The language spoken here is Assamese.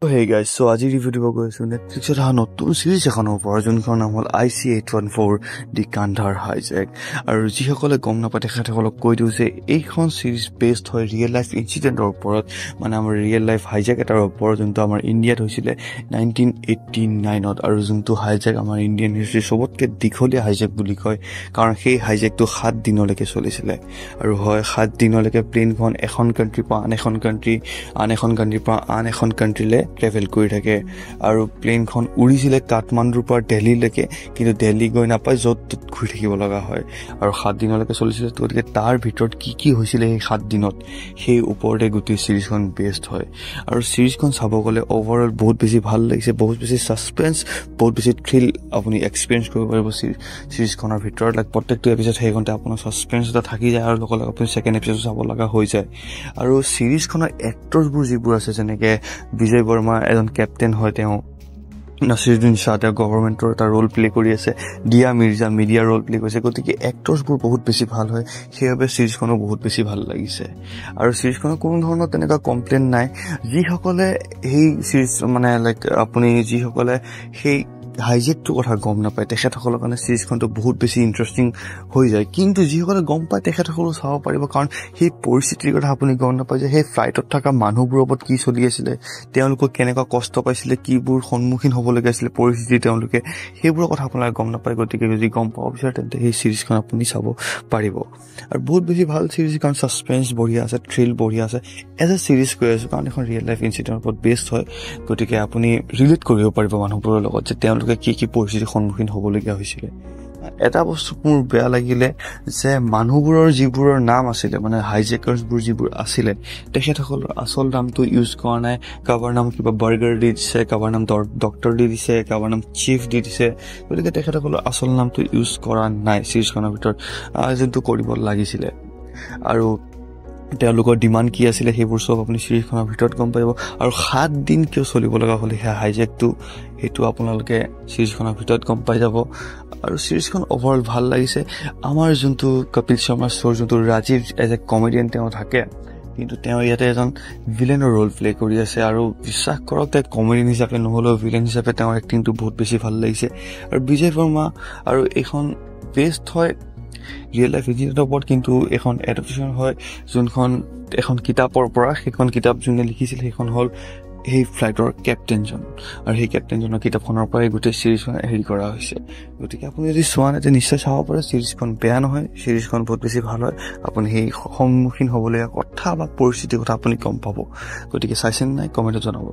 Hey guys, so আজি ৰিভিউ কৰি আছো নেটফ্লিক্সত নতুন সিৰিজ এখনৰ ওপৰত যোনখন নাম হ'ল IC814 দি কান্ধাৰ হাইজেক আৰু যিসকলে গম নাপায় তেখেতসকলক কৈ দিওঁ যে এইখন সিৰিজ বেস্ড হয় ৰিয়েল লাইফ ইনচিডেণ্টৰ ওপৰত মানে আমাৰ ৰিয়েল লাইফ হাইজেক এটাৰ ওপৰত যোনটো আমাৰ ইণ্ডিয়াত হৈছিলে 1989ত আৰু যোনটো হাইজেক আমাৰ ইণ্ডিয়ান হিষ্ট্ৰী সবতকৈ দীঘলীয়া হাইজেক বুলি কয় কাৰণ সেই হাইজেকটো 7 দিনলৈকে চলিছিলে আৰু হয় 7 দিনলৈকে প্লেনখন এখন কাণ্ট্ৰিৰ পৰা আন এখন কাণ্ট্ৰিৰ পৰা আন এখন কাণ্ট্ৰিলে ট্ৰেভেল কৰি থাকে আৰু প্লেনখন উৰিছিলে কাঠমাণ্ডুৰ পৰা দিল্লীলৈকে কিন্তু দিল্লী গৈ নাপায় য'ত ঘূৰি থাকিব লগা হয় আৰু 7 দিনলৈকে চলিছিলে গতিকে তাৰ ভিতৰত কি হৈছিলে এই 7 দিনত সেই ওপৰতে গোটেই সিৰিজখন বেস্ড হয় আৰু সিৰিজখন চাব গ'লে ওভাৰঅল বহুত বেছি ভাল লাগিছে বহুত বেছি সাসপেন্স বহুত বেছি থ্ৰিল আপুনি এক্সপেৰিয়েন্স কৰিব পাৰিব সিৰিজখনৰ ভিতৰত লাইক প্ৰত্যেকটো এপিসোড সেইখনতে আপোনাৰ সাসপেন্স এটা থাকি যায় আৰু লগতে আপুনি সেকেন্ড এপিসোড চাব লগা হৈ যায় আৰু সিৰিজখনৰ এক্টৰছবোৰ যিবোৰ আছে যেনেকৈ বিজয় বৰ্মা এজন কেপ্টেইন হয় তেওঁ নাছিৰুদ্দিন শ্বাহ তেওঁ গভৰ্ণমেণ্টৰ এটা ৰোল প্লে কৰি আছে দিয়া মিৰ্জা মিডিয়া ৰোল প্লে কৰিছে গতিকে এক্টৰছবোৰ বহুত বেছি ভাল হয় সেইবাবে সিৰিজখনো বহুত বেছি ভাল লাগিছে আৰু সিৰিজখনৰ কোনো ধৰণৰ তেনেকুৱা কমপ্লেইন নাই যিসকলে সেই সিৰিজ মানে লাইক আপুনি যিসকলে সেই হাইজেকটো কথা গম নাপায় তেখেতসকলৰ কাৰণে সিৰিজখনটো বহুত বেছি ইণ্টাৰেষ্টিং হৈ যায় কিন্তু যিসকলে গম পায় তেখেতসকলেও চাব পাৰিব কাৰণ সেই পৰিস্থিতিৰ কথা আপুনি গম নাপায় যে সেই ফ্লাইটত থকা মানুহবোৰৰ ওপৰত কি চলি আছিলে তেওঁলোকক কেনেকুৱা কষ্ট পাইছিলে কিবোৰ সন্মুখীন হ'বলগীয়া আছিলে পৰিস্থিতি তেওঁলোকে সেইবোৰৰ কথা আপোনালোকে গম নাপায় গতিকে যদি গম পাব বিচাৰে তেন্তে সেই সিৰিজখন আপুনি চাব পাৰিব আৰু বহুত বেছি ভাল সিৰিজ কাৰণ সাসপেন্স বঢ়িয়া আছে থ্ৰিল বঢ়িয়া আছে এজ এ সিৰিজ কৈ আছোঁ কাৰণ এখন ৰিয়েল লাইফ ইনচিডেণ্টৰ ওপৰত বেস্ড হয় গতিকে আপুনি ৰিলেট কৰিব পাৰিব মানুহবোৰৰ লগত যে তেওঁলোকে কি পৰিস্থিতিৰ সন্মুখীন হ'বলগীয়া হৈছিলে এটা বস্তু মোৰ বেয়া লাগিলে যে মানুহবোৰৰ যিবোৰৰ নাম আছিলে মানে হাইজেকাৰ্ছবোৰ যিবোৰ আছিলে তেখেতসকলৰ আচল নামটো ইউজ কৰা নাই কাৰোবাৰ নাম কিবা বাৰ্গাৰ দি দিছে কাৰোবাৰ নাম ডক্টৰ দি দিছে কাৰোবাৰ নাম চিফ দি দিছে গতিকে তেখেতসকলৰ আচল নামটো ইউজ কৰা নাই সিৰিজখনৰ ভিতৰত যোনটো কৰিব লাগিছিলে আৰু তেওঁলোকৰ ডিমাণ্ড কি আছিলে সেইবোৰ সব আপুনি সিৰিজখনৰ ভিতৰত গম পাব আৰু 7 দিন কিয় চলিব লগা হ'ল সেই হাইজেকটো সেইটো আপোনালোকে সিৰিজখনৰ ভিতৰত গম পাই যাব আৰু সিৰিজখন ওভাৰঅল ভাল লাগিছে আমাৰ যোনটো কপিল শৰ্মা শ্বৰ যোনটো ৰাজীৱ এজ এ কমেডিয়ান তেওঁ থাকে কিন্তু তেওঁ ইয়াতে এজন ভিলেনৰ ৰোল প্লে কৰি আছে আৰু বিশ্বাস কৰক তেওঁ কমেডিয়ান হিচাপে নহ'লেও ভিলেন হিচাপে তেওঁৰ এক্টিংটো বহুত বেছি ভাল লাগিছে আৰু বিজয় বৰ্মা আৰু এইখন বেস্ট হয় ৰিয়েল লাইফ ইনচিডেণ্টৰ ওপৰত কিন্তু এখন এডাপ্টেশ্যন হয় যোনখন এখন কিতাপৰ পৰা সেইখন কিতাপ যোনে লিখিছিল সেইখন হ'ল সেই ফ্লাইটৰ কেপ্টেইনজন আৰু সেই কেপ্টেইনজনৰ কিতাপখনৰ পৰাই গোটেই সিৰিজখন হেৰি কৰা হৈছে গতিকে আপুনি যদি চোৱা নাই নিশ্চয় চাব পাৰে সিৰিজখন বেয়া নহয় সিৰিজখন বহুত বেছি ভাল হয় আপুনি সেই সন্মুখীন হ'বলগীয়া কথা বা পৰিস্থিতিৰ কথা আপুনি গম পাব গতিকে চাইছেনে নাই কমেণ্টত জনাব